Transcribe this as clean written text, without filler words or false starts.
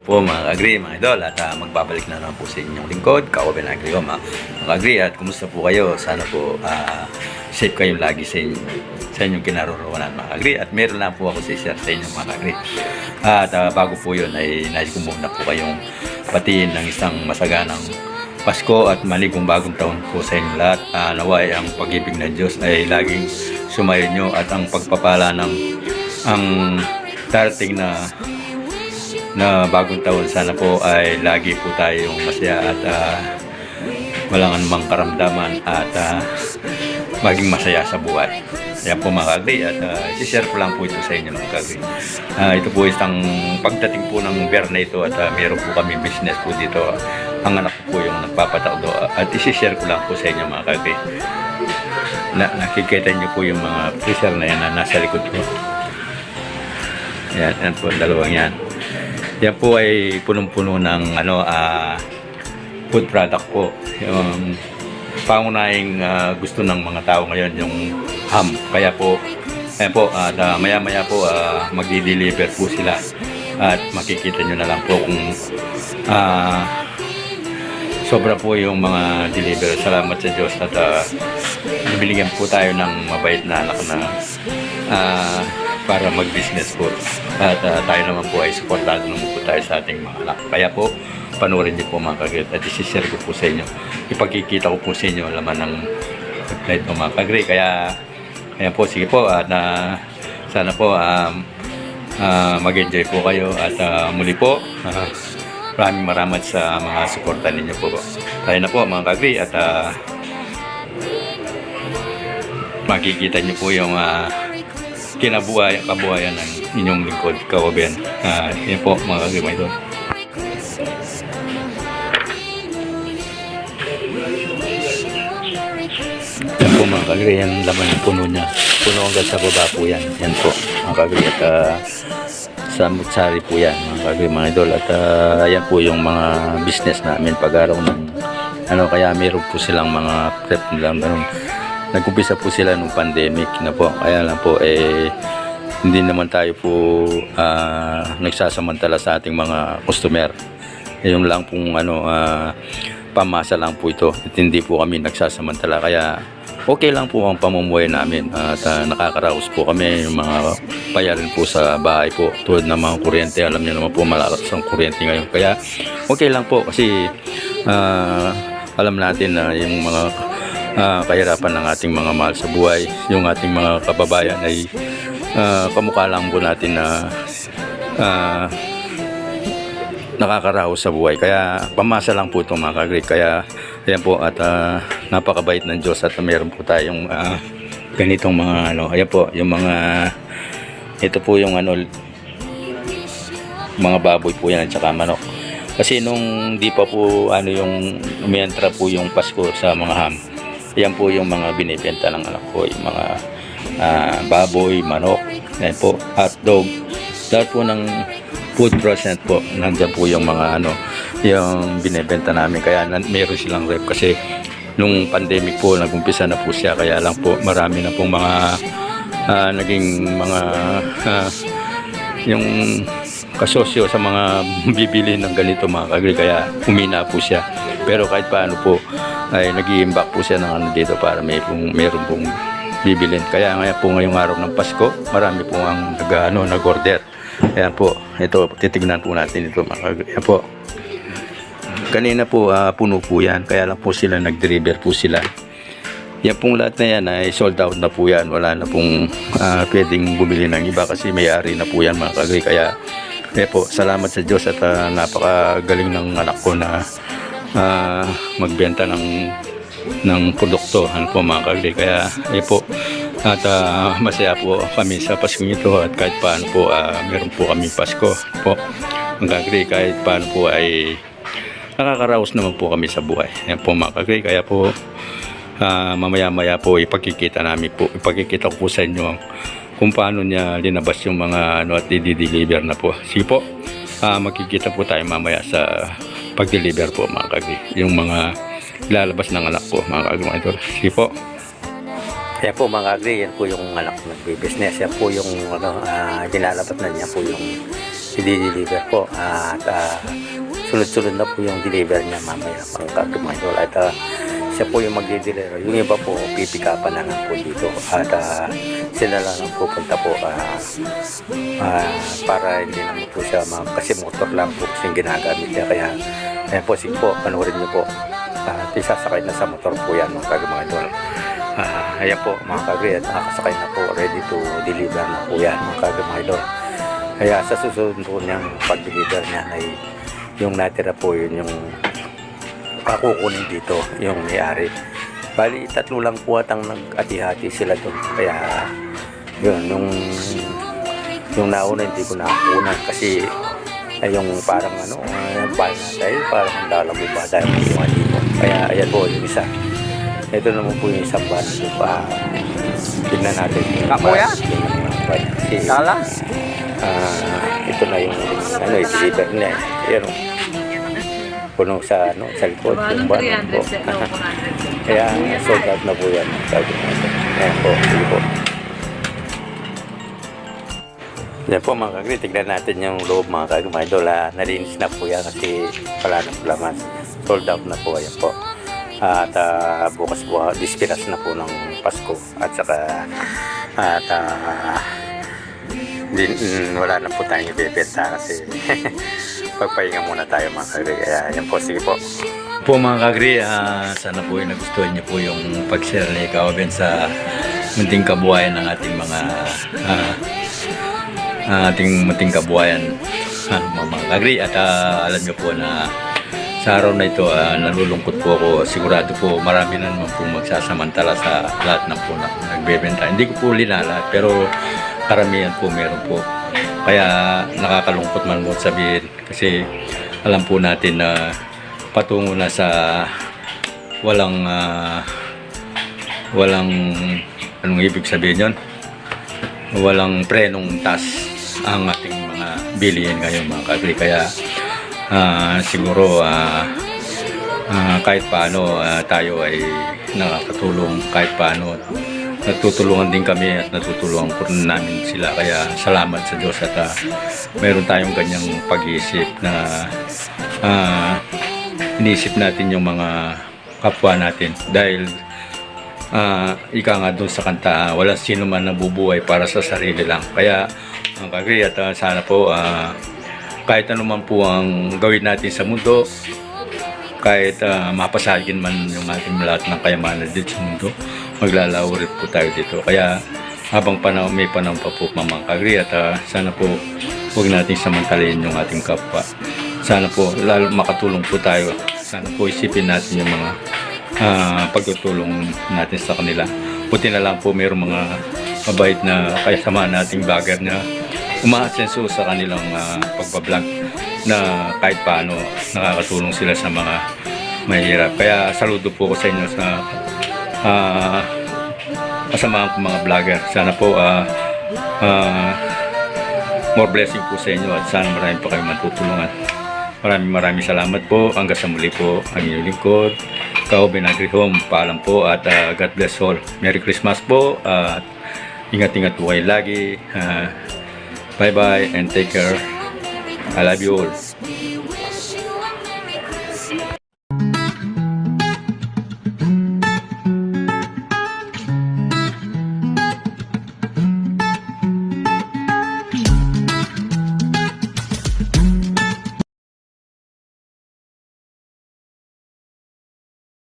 po mga Agri, mga idol, at magbabalik na naman po sa inyong lingkod, Ka-Oben Agri mga Agri. At kumusta po kayo? Sana po safe kayong lagi sa inyong kinaroroonan mga Agri. At meron lang po ako share sa inyong mga Agri. At bago po yun ay nais ko muna po kayong batiin ng isang masaganang Pasko at maligong bagong taon po sa inyong lahat. Naway ang pag-ibig ng Diyos ay laging sumayo nyo at ang pagpapala ng ang darating na bagong taon, sana po ay lagi po tayong masaya at walang anumang karamdaman at maging masaya sa buhay. Yan po mga Agri, at i-share ko lang po ito sa inyo mga Agri. Ito po isang pagdating po ng Biyernes ito at meron po kami business po dito. Ang anak ko po yung nagpapataudo at i-share ko lang po sa inyo mga Agri. Nakikita nyo po yung mga freezer na yan na nasa likod ko. Yan po, dalawang yan. Yan po ay punong-puno ng food product po. Yung pangunahing gusto ng mga tao ngayon yung ham. Kaya po, ayan po, maya-maya po magdi-deliver po sila. At makikita nyo na lang po kung sobra po yung mga deliver. Salamat sa Diyos at binigyan po tayo ng mabait na anak na para mag-business po. At tayo naman po ay supportado naman po tayo sa ating mga anak. Kaya po, panoorin niyo po mga Kagri at isi-share ko po sa inyo. Ipagkikita ko po sa inyo laman ng website po mga Kagri. Kaya po, sige po at sana po mag-enjoy po kayo at muli po maraming sa mga suporta ninyo po. Tayo na po mga Kagri at makikita niyo po yung kabuhayan ng inyong lingkod, Ka-Oben. Yan po mga Kagri, mga idol. Yan po mga Kagri, yan laman ng puno niya. Puno hanggang sa baba po yan. Yan po mga Kagri, at sa mutsari po yan mga Kagri, mga idol. At yan po yung mga business namin pag-araw ng kaya meron po silang mga prep nilang ganun. Nag-umpisa po sila nung pandemic na po. Kaya lang po hindi naman tayo po nagsasamantala sa ating mga customer. Yung lang pong pamasa lang po ito. At hindi po kami nagsasamantala. Kaya okay lang po ang pamumuhay namin. At nakakaraos po kami. Yung mga bayarin po sa bahay po. Tulad ng mga kuryente. Alam niyo naman po malakas ang kuryente ngayon. Kaya okay lang po kasi alam natin na yung mga kahirapan ng ating mga mahal sa buhay, yung ating mga kababayan ay kamukha lang po natin na nakakaraos sa buhay. Kaya pamasa lang po itong mga Kagri. Kaya ayan po, at napakabait ng Diyos at meron po tayong ganitong mga ayan po, yung mga ito po yung mga baboy po yan at saka manok. Kasi nung di pa po yung umientra po yung Pasko sa mga ham, yan po yung mga binibenta ng anak ko, yung mga baboy, manok, yan po, hotdog, lahat po ng food processed po, nandyan po yung mga yung binibenta namin. Kaya meron silang rep kasi nung pandemic po, nagumpisa na po siya, kaya lang po marami na pong mga naging mga yung kasosyo sa mga bibili ng ganito mga Kagri, kaya umina po siya. Pero kahit paano po ay nag-i-imbak po siya ng dito para meron pong bibilin. Kaya po ngayong araw ng Pasko, marami po ang nag-order. Ayan po, ito, titignan po natin ito mga Kagri. Ayan po, kanina po puno po yan, kaya lang po sila nag-deliver po sila. Yan pong lahat na yan ay sold out na po yan. Wala na pong pwedeng bumili ng iba kasi may-ari na po yan mga Kagri. Kaya po, salamat sa Diyos at napakagaling ng anak ko na magbenta ng produkto po mga Kagri. Kaya po, at masaya po kami sa Pasko nito at kahit paano po meron po kami Pasko po mga Kagri. Kahit paano po ay nakakaraos naman po kami sa buhay. Yan po mga Kagri. Kaya po mamaya-maya po ipagkikita ko po sa inyo kung paano niya linabas yung mga at i-deliver na po. Sige po, magkikita po tayo mamaya sa pag-deliver po mga Kagri, yung mga lalabas ng anak ko mga Kagri. Sige po. Yan po mga Kagri, yan po yung anak ko nag-business. Yan po yung dinalabas na niya po yung i-deliver po. At sunod-sunod na po yung deliver niya mamaya mga kagumidol. At siya po yung magdi-deliver. Yung iba po, pipikapan na lang po dito. At sila lang ang pupunta po para hindi naman po siya kasi motor lang po kasi ginagamit niya. Kaya ayan po, sige po, panoorin niyo po. At isasakay na sa motor po yan mga kagumidol. Ayan po mga kagri, at nakasakay na po, ready to deliver na po yan mga kagumidol. Kaya sa susunod po niyang pag-deliver niya ay yung natira po yun yung kukunin dito yung may-ari. Bali, 3 lang po at ang nag-ati-hati sila doon. Kaya yun, yung nauna hindi ko nakunan kasi ay yung parang bahay na tayo, parang lalago ba tayo mga dito. Kaya ayan po yung isa. Ito naman po yung isang van dito pa. Tignan natin. Kakuya? Kala? Ito na yung i-deliver niya. Ayan o. Puno sa likod yung van po. Kaya sold out na po yan. Ayan po. Sige po. Yan po mga kagri, tignan natin yung loob mga kagumidol. Nalinis na po yan kasi wala na po laman. Sold out na po. Ayan po. At bukas po, dispiras na po ng Pasko. At saka wala na po tayong ibibenta kasi pagpahinga muna tayo mga kagri. Kaya yan po, sige po. Po mga kagri, sana po ay nagustuhan niyo po yung pag-share ni Kaoben sa munting kabuhayan ng ating mga munting kabuhayan mga kagri. At alam niyo po na sa araw na ito, nalulungkot po ako. Sigurado po marami na naman po magsasamantala sa lahat ng po na nagbebenta. Hindi ko po linalat pero karamihan po meron po. Kaya nakakalungkot man mo sabihin kasi alam po natin na patungo na sa walang anong ibig sabihin yon, walang prenong tas ang ating mga bilihin ngayon mga kagri. Kaya siguro kahit paano tayo ay nakakatulong, kahit paano natutulungan din kami at natutulungan po namin sila. Kaya salamat sa Diyos at meron tayong ganyang pag-iisip na inisip natin yung mga kapwa natin dahil ika nga doon sa kanta, wala sino man nabubuhay para sa sarili lang. Kaya ang kagri at sana po kahit anuman po ang gawin natin sa mundo, kahit mapasagin man yung ating lahat ng kayamanan dito sa mundo, maglalaho rin po tayo dito. Kaya habang may panahon pa po mga kagri at sana po huwag natin samantalayin yung ating kapwa. Sana po lalo makatulong po tayo. Sana po isipin natin yung mga pagtutulong natin sa kanila. Buti na lang po mayroong mga mabait na kasama nating vlogger na umaasenso sa kanilang pagbablog na kahit paano nakakatulong sila sa mga mahirap. Kaya saludo po ko sa inyo sa kasamahan ko mga vlogger. Sana po more blessing po sa inyo at sana marami pa kayong matutulungan. Maraming salamat po. Hanggang sa muli po ang inyong lingkod, Kaoben Agri-Home. Paalam po at God bless all. Merry Christmas po at ingat-ingat po kayo lagi. Bye bye and take care. I love you all.